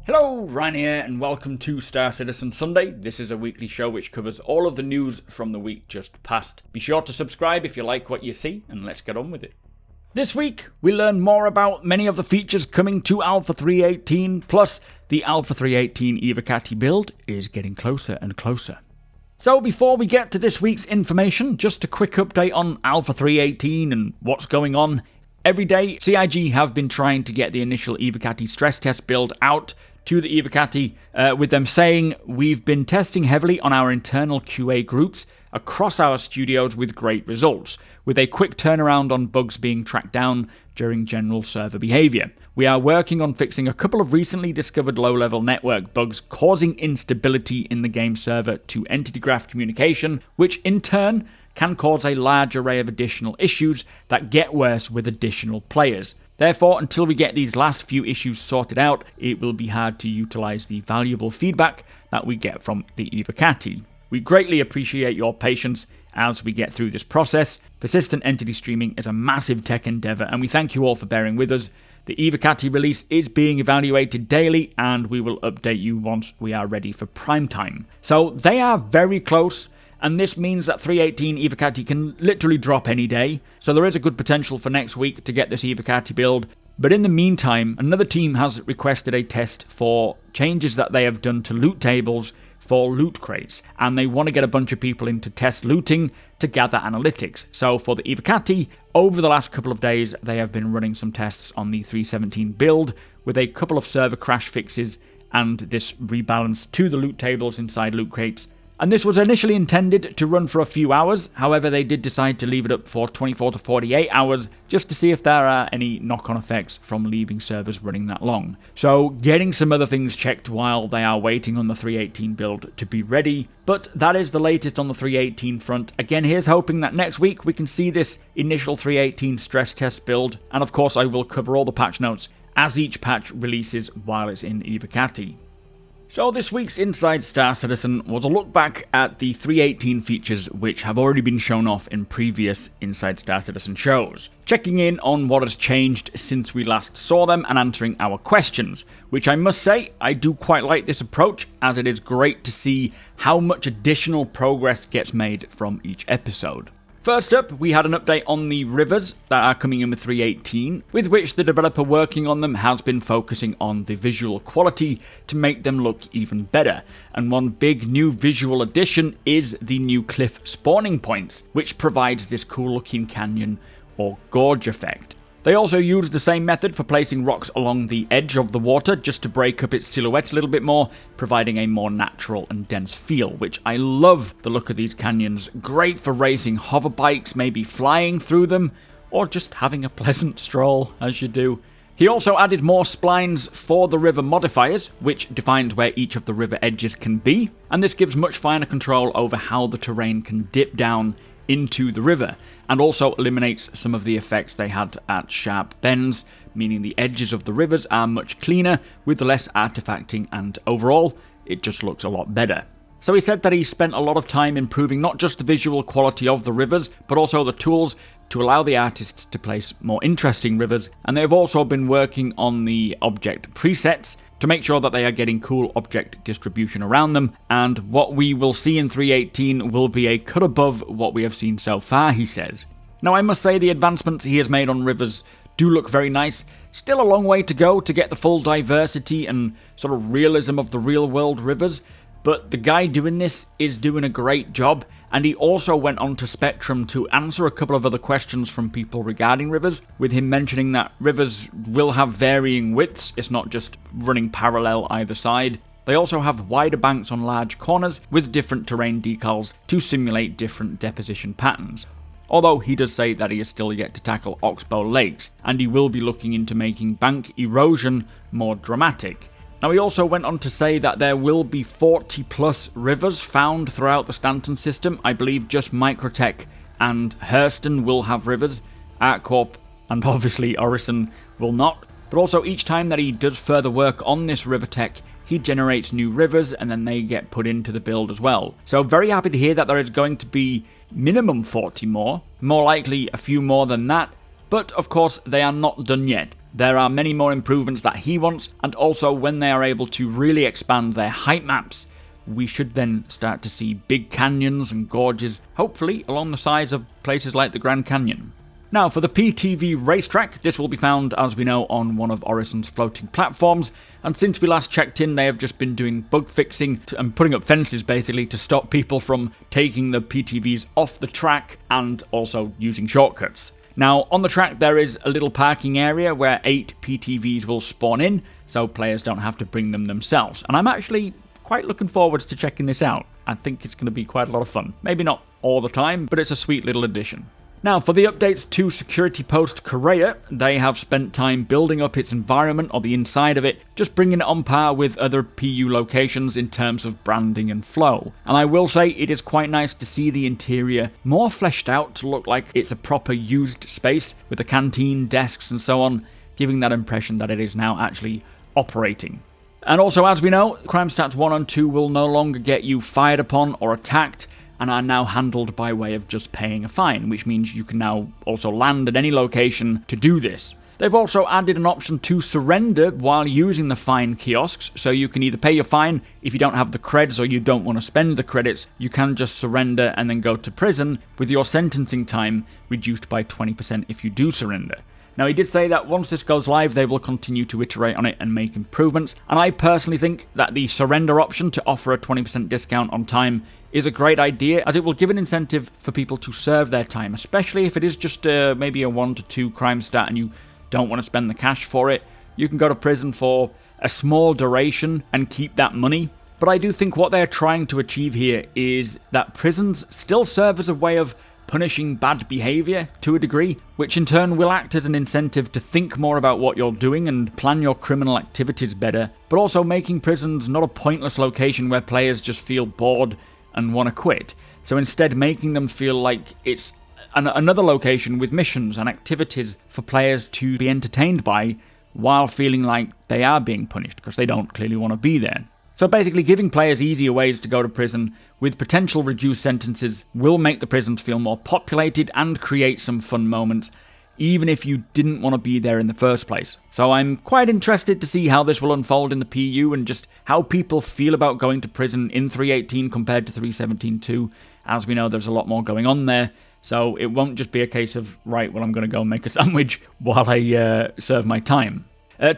Hello, Ryan here, and welcome to Star Citizen Sunday. This is a weekly show which covers all of the news from the week just past. Be sure to subscribe if you like what you see, and let's get on with it. This week, we learn more about many of the features coming to Alpha 3.18, plus the Alpha 3.18 Evocati build is getting closer and closer. So before we get to this week's information, just a quick update on Alpha 3.18 and what's going on. Every day, CIG have been trying to get the initial Evocati stress test build out to the Evocati, with them saying, "We've been testing heavily on our internal QA groups across our studios with great results, with a quick turnaround on bugs being tracked down during general server behavior. We are working on fixing a couple of recently discovered low-level network bugs causing instability in the game server to entity graph communication, which in turn can cause a large array of additional issues that get worse with additional players. Therefore, until we get these last few issues sorted out, it will be hard to utilize the valuable feedback that we get from the Evocati. We greatly appreciate your patience as we get through this process. Persistent entity streaming is a massive tech endeavor, and we thank you all for bearing with us. The Evocati release is being evaluated daily, and we will update you once we are ready for prime time." So they are very close, and this means that 3.18 Evocati can literally drop any day, so there is a good potential for next week to get this Evocati build. But in the meantime, another team has requested a test for changes that they have done to loot tables for loot crates, and they want to get a bunch of people in to test looting to gather analytics. So for the Evocati, over the last couple of days, they have been running some tests on the 3.17 build with a couple of server crash fixes and this rebalance to the loot tables inside loot crates. And this was initially intended to run for a few hours, however they did decide to leave it up for 24 to 48 hours just to see if there are any knock-on effects from leaving servers running that long. So getting some other things checked while they are waiting on the 3.18 build to be ready, but that is the latest on the 3.18 front. Again, here's hoping that next week we can see this initial 3.18 stress test build, and of course I will cover all the patch notes as each patch releases while it's in Evocati. So this week's Inside Star Citizen was a look back at the 3.18 features which have already been shown off in previous Inside Star Citizen shows, checking in on what has changed since we last saw them and answering our questions, which I must say I do quite like this approach, as it is great to see how much additional progress gets made from each episode. First up, we had an update on the rivers that are coming in with 3.18, with which the developer working on them has been focusing on the visual quality to make them look even better. And one big new visual addition is the new cliff spawning points, which provides this cool looking canyon or gorge effect. They also use the same method for placing rocks along the edge of the water just to break up its silhouette a little bit more, providing a more natural and dense feel, which I love the look of these canyons. Great for racing hover bikes, maybe flying through them, or just having a pleasant stroll as you do. He also added more splines for the river modifiers, which defines where each of the river edges can be, and this gives much finer control over how the terrain can dip down into the river, and also eliminates some of the effects they had at sharp bends, meaning the edges of the rivers are much cleaner with less artifacting, and overall it just looks a lot better. So he said that he spent a lot of time improving not just the visual quality of the rivers, but also the tools to allow the artists to place more interesting rivers, and they've also been working on the object presets to make sure that they are getting cool object distribution around them, and what we will see in 3.18 will be a cut above what we have seen so far, he says. Now I must say the advancements he has made on rivers do look very nice. Still a long way to go to get the full diversity and sort of realism of the real world rivers, but the guy doing this is doing a great job, and he also went on to Spectrum to answer a couple of other questions from people regarding rivers, with him mentioning that rivers will have varying widths, it's not just running parallel either side. They also have wider banks on large corners with different terrain decals to simulate different deposition patterns. Although he does say that he is still yet to tackle oxbow lakes, and he will be looking into making bank erosion more dramatic. Now he also went on to say that there will be 40 plus rivers found throughout the Stanton system. I believe just Microtech and Hurston will have rivers. ArtCorp and obviously Orison will not. But also each time that he does further work on this river tech, he generates new rivers and then they get put into the build as well. So very happy to hear that there is going to be minimum 40 more likely a few more than that. But of course they are not done yet. There are many more improvements that he wants, and also when they are able to really expand their height maps, we should then start to see big canyons and gorges, hopefully along the sides of places like the Grand Canyon. Now, for the Ptv Race Track, this will be found, as we know, on one of Orison's floating platforms, and since we last checked in, they have just been doing bug fixing and putting up fences, basically, to stop people from taking the PTVs off the track and also using shortcuts. Now, on the track, there is a little parking area where 8 PTVs will spawn in, so players don't have to bring them themselves, and I'm actually quite looking forward to checking this out. I think it's going to be quite a lot of fun. Maybe not all the time, but it's a sweet little addition. Now, for the updates to Security Post Correa, they have spent time building up its environment, or the inside of it, just bringing it on par with other PU locations in terms of branding and flow. And I will say it is quite nice to see the interior more fleshed out to look like it's a proper used space, with a canteen, desks and so on, giving that impression that it is now actually operating. And also, as we know, Crime Stats 1 and 2 will no longer get you fired upon or attacked, and are now handled by way of just paying a fine, which means you can now also land at any location to do this. They've also added an option to surrender while using the fine kiosks, so you can either pay your fine if you don't have the creds or you don't want to spend the credits, you can just surrender and then go to prison, with your sentencing time reduced by 20% if you do surrender. Now, he did say that once this goes live, they will continue to iterate on it and make improvements, and I personally think that the surrender option to offer a 20% discount on time is a great idea, as it will give an incentive for people to serve their time, especially if it is just maybe a 1 to 2 crime stat and you don't want to spend the cash for it. You can go to prison for a small duration and keep that money. But I do think what they're trying to achieve here is that prisons still serve as a way of punishing bad behaviour to a degree, which in turn will act as an incentive to think more about what you're doing and plan your criminal activities better, but also making prisons not a pointless location where players just feel bored and want to quit. So instead making them feel like it's another location with missions and activities for players to be entertained by while feeling like they are being punished because they don't clearly want to be there. So basically giving players easier ways to go to prison with potential reduced sentences will make the prisons feel more populated and create some fun moments, even if you didn't want to be there in the first place. So I'm quite interested to see how this will unfold in the PU and just how people feel about going to prison in 318 compared to 317-2. As we know, there's a lot more going on there, so it won't just be a case of, right, well, I'm going to go make a sandwich while I serve my time.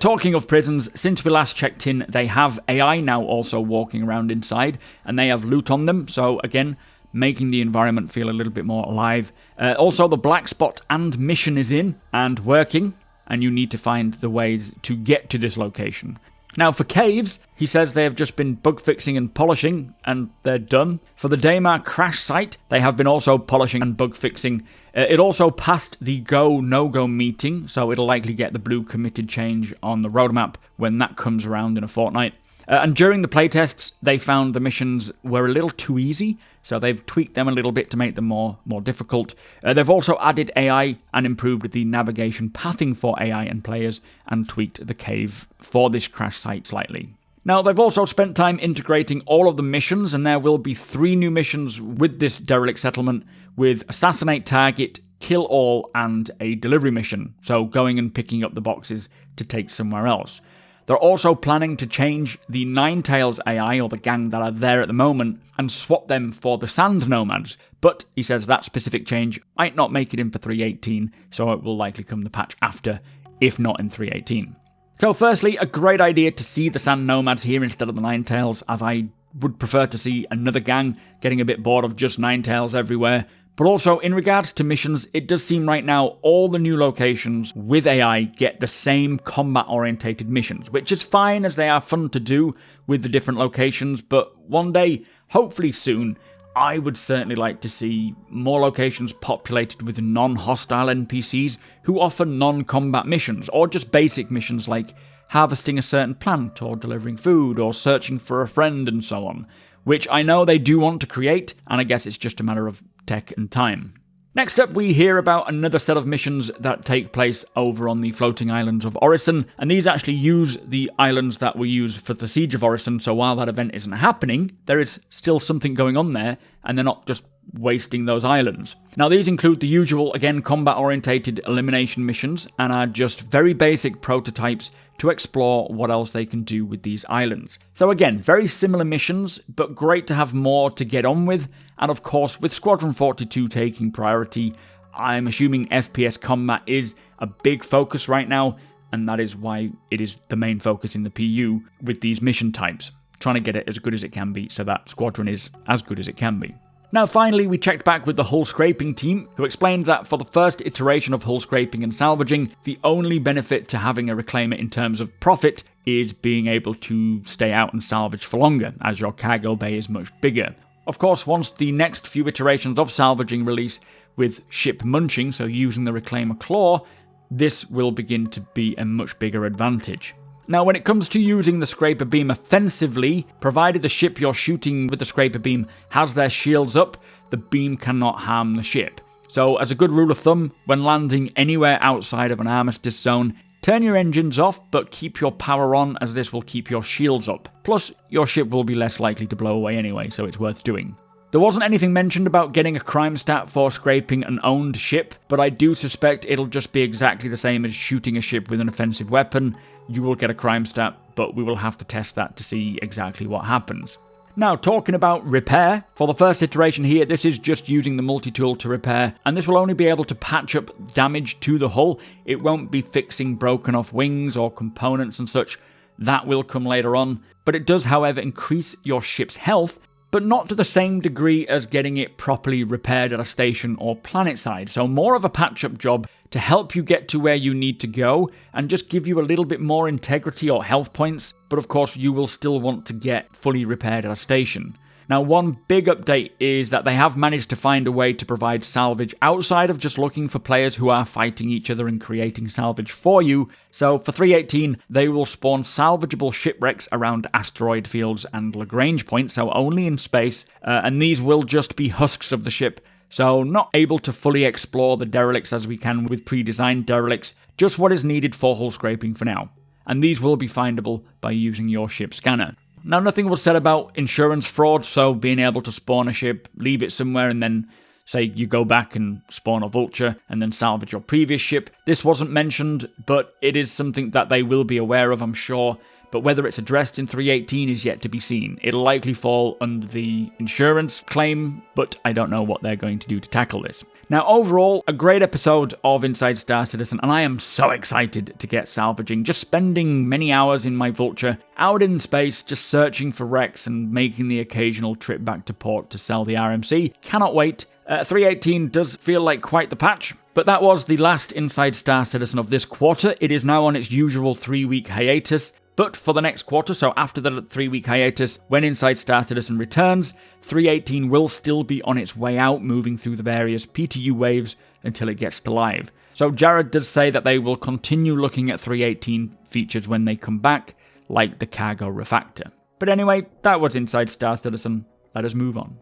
Talking of prisons, since we last checked in, they have AI now also walking around inside, and they have loot on them, so again, making the environment feel a little bit more alive. Also, the black spot and mission is in and working, and you need to find the ways to get to this location. Now, for caves, he says they have just been bug fixing and polishing, and they're done. For the Daymar crash site, they have been also polishing and bug fixing. It also passed the go-no-go meeting, so it'll likely get the blue committed change on the roadmap when that comes around in a fortnight. And during the playtests, they found the missions were a little too easy, so they've tweaked them a little bit to make them more difficult. They've also added AI and improved the navigation pathing for AI and players, and tweaked the cave for this crash site slightly. Now, they've also spent time integrating all of the missions, and there will be 3 new missions with this derelict settlement, with Assassinate Target, Kill All, and a delivery mission, so going and picking up the boxes to take somewhere else. They're also planning to change the Ninetales AI, or the gang that are there at the moment, and swap them for the Sand Nomads, but he says that specific change might not make it in for 318, so it will likely come the patch after, if not in 318. So firstly, a great idea to see the Sand Nomads here instead of the Ninetales, as I would prefer to see another gang, getting a bit bored of just Ninetales everywhere. But also, in regards to missions, it does seem right now all the new locations with AI get the same combat-orientated missions, which is fine as they are fun to do with the different locations, but one day, hopefully soon, I would certainly like to see more locations populated with non-hostile NPCs who offer non-combat missions, or just basic missions like harvesting a certain plant, or delivering food, or searching for a friend, and so on, which I know they do want to create, and I guess it's just a matter of tech and time. Next up, we hear about another set of missions that take place over on the floating islands of Orison, and these actually use the islands that were used for the Siege of Orison, so while that event isn't happening, there is still something going on there, and they're not just wasting those islands. Now these include the usual, again, combat-orientated elimination missions, and are just very basic prototypes to explore what else they can do with these islands. So again, very similar missions, but great to have more to get on with, and of course with Squadron 42 taking priority, I'm assuming FPS combat is a big focus right now, and that is why it is the main focus in the PU with these mission types, trying to get it as good as it can be so that Squadron is as good as it can be. Now finally, we checked back with the hull scraping team, who explained that for the first iteration of hull scraping and salvaging, the only benefit to having a reclaimer in terms of profit is being able to stay out and salvage for longer, as your cargo bay is much bigger. Of course, once the next few iterations of salvaging release with ship munching, so using the reclaimer claw, this will begin to be a much bigger advantage. Now when it comes to using the scraper beam offensively, provided the ship you're shooting with the scraper beam has their shields up, the beam cannot harm the ship. So as a good rule of thumb, when landing anywhere outside of an armistice zone, turn your engines off but keep your power on, as this will keep your shields up. Plus, your ship will be less likely to blow away anyway, so it's worth doing. There wasn't anything mentioned about getting a crime stat for scraping an owned ship, but I do suspect it'll just be exactly the same as shooting a ship with an offensive weapon. You will get a crime stat, but we will have to test that to see exactly what happens. Now, talking about repair, for the first iteration here, this is just using the multi-tool to repair, and this will only be able to patch up damage to the hull. It won't be fixing broken off wings or components and such. That will come later on, but it does, however, increase your ship's health, but not to the same degree as getting it properly repaired at a station or planet side. So more of a patch-up job to help you get to where you need to go and just give you a little bit more integrity or health points, but of course you will still want to get fully repaired at a station. Now, one big update is that they have managed to find a way to provide salvage outside of just looking for players who are fighting each other and creating salvage for you. So for 3.18, they will spawn salvageable shipwrecks around asteroid fields and Lagrange points, so only in space, and these will just be husks of the ship. So not able to fully explore the derelicts as we can with pre-designed derelicts, just what is needed for hull scraping for now. And these will be findable by using your ship scanner. Now, nothing was said about insurance fraud, so being able to spawn a ship, leave it somewhere, and then, say, you go back and spawn a vulture, and then salvage your previous ship. This wasn't mentioned, but it is something that they will be aware of, I'm sure. But whether it's addressed in 3.18 is yet to be seen. It'll likely fall under the insurance claim, but I don't know what they're going to do to tackle this. Now, overall, a great episode of Inside Star Citizen, and I am so excited to get salvaging. Just spending many hours in my Vulture, out in space, just searching for wrecks and making the occasional trip back to port to sell the RMC. Cannot wait. 3.18 does feel like quite the patch. But that was the last Inside Star Citizen of this quarter. It is now on its usual 3-week hiatus. But for the next quarter, so after the 3-week hiatus, when Inside Star Citizen returns, 3.18 will still be on its way out, moving through the various PTU waves until it gets to live. So Jared does say that they will continue looking at 3.18 features when they come back, like the cargo refactor. But anyway, that was Inside Star Citizen. Let us move on.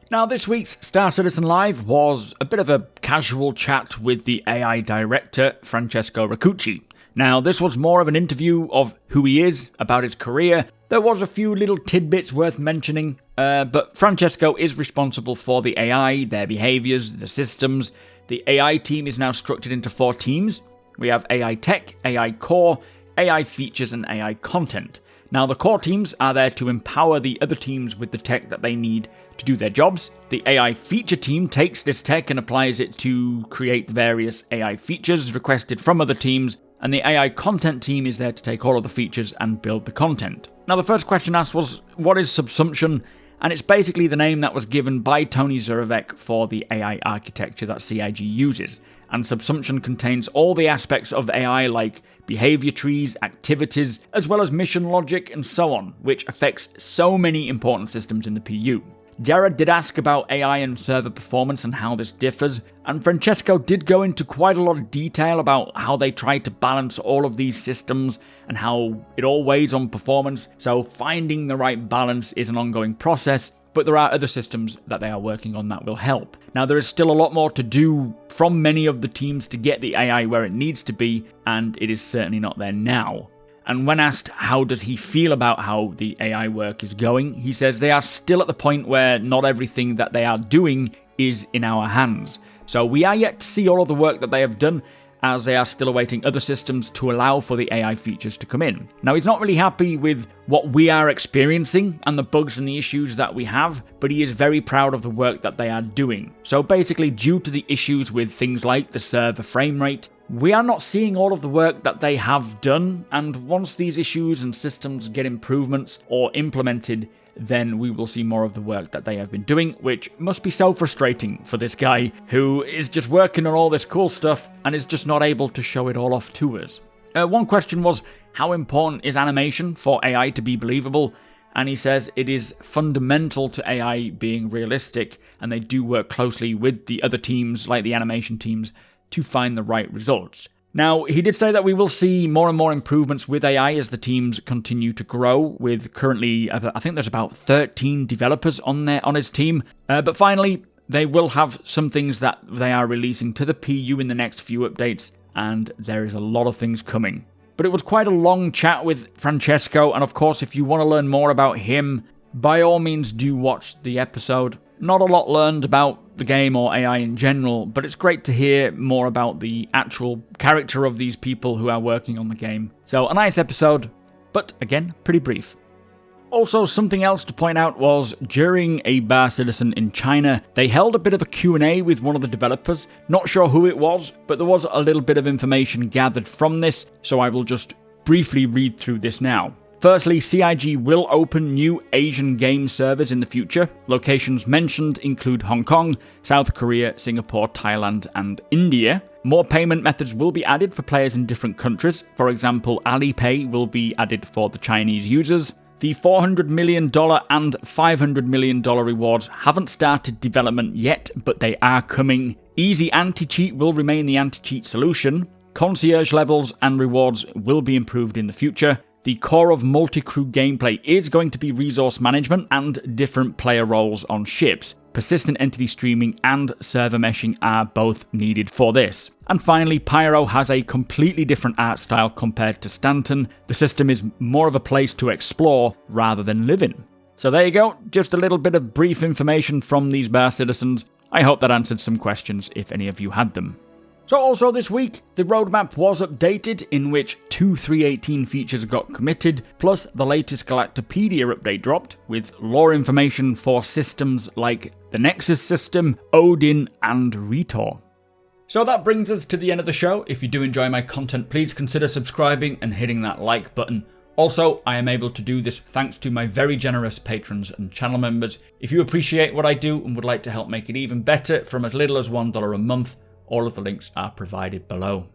Now, this week's Star Citizen Live was a bit of a casual chat with the AI director, Francesco Raccucci. Now, this was more of an interview of who he is, about his career. There was a few little tidbits worth mentioning, but Francesco is responsible for the AI, their behaviours, the systems. The AI team is now structured into 4 teams. We have AI Tech, AI Core, AI Features, and AI Content. Now, the core teams are there to empower the other teams with the tech that they need to do their jobs. The AI feature team takes this tech and applies it to create the various AI features requested from other teams, and the AI content team is there to take all of the features and build the content. Now, the first question asked was, what is subsumption? And it's basically the name that was given by Tony Zurovec for the AI architecture that CIG uses. And subsumption contains all the aspects of AI like behavior trees, activities, as well as mission logic and so on, which affects so many important systems in the PU. Jared did ask about AI and server performance and how this differs, and Francesco did go into quite a lot of detail about how they try to balance all of these systems and how it all weighs on performance, so finding the right balance is an ongoing process, but there are other systems that they are working on that will help. Now, there is still a lot more to do from many of the teams to get the AI where it needs to be, and it is certainly not there now. And when asked how does he feel about how the AI work is going, he says they are still at the point where not everything that they are doing is in our hands. So we are yet to see all of the work that they have done, as they are still awaiting other systems to allow for the AI features to come in. Now, he's not really happy with what we are experiencing and the bugs and the issues that we have, but he is very proud of the work that they are doing. So basically, due to the issues with things like the server frame rate, we are not seeing all of the work that they have done, and once these issues and systems get improvements or implemented, then we will see more of the work that they have been doing, which must be so frustrating for this guy who is just working on all this cool stuff and is just not able to show it all off to us. One question was, how important is animation for AI to be believable? And he says it is fundamental to AI being realistic, and they do work closely with the other teams, like the animation teams, to find the right results. Now, he did say that we will see more and more improvements with AI as the teams continue to grow, with currently, I think there's about 13 developers on his team. But finally, they will have some things that they are releasing to the PU in the next few updates, and there is a lot of things coming. But it was quite a long chat with Francesco, and of course, if you want to learn more about him, by all means do watch the episode. Not a lot learned about the game or AI in general, but it's great to hear more about the actual character of these people who are working on the game. So a nice episode, but again, pretty brief. Also, something else to point out was during a bar citizen in China, they held a bit of a Q&A with one of the developers. Not sure who it was, but there was a little bit of information gathered from this, so I will just briefly read through this now. Firstly, CIG will open new Asian game servers in the future. Locations mentioned include Hong Kong, South Korea, Singapore, Thailand, and India. More payment methods will be added for players in different countries. For example, Alipay will be added for the Chinese users. The $400 million and $500 million rewards haven't started development yet, but they are coming. Easy anti-cheat will remain the anti-cheat solution. Concierge levels and rewards will be improved in the future. The core of multi-crew gameplay is going to be resource management and different player roles on ships. Persistent entity streaming and server meshing are both needed for this. And finally, Pyro has a completely different art style compared to Stanton. The system is more of a place to explore rather than live in. So there you go, just a little bit of brief information from these bar citizens. I hope that answered some questions if any of you had them. So also this week, the roadmap was updated, in which 2 3.18 features got committed, plus the latest Galactopedia update dropped, with lore information for systems like the Nexus system, Odin, and Rhetor. So that brings us to the end of the show. If you do enjoy my content, please consider subscribing and hitting that like button. Also, I am able to do this thanks to my very generous patrons and channel members. If you appreciate what I do and would like to help make it even better from as little as $1 a month, all of the links are provided below.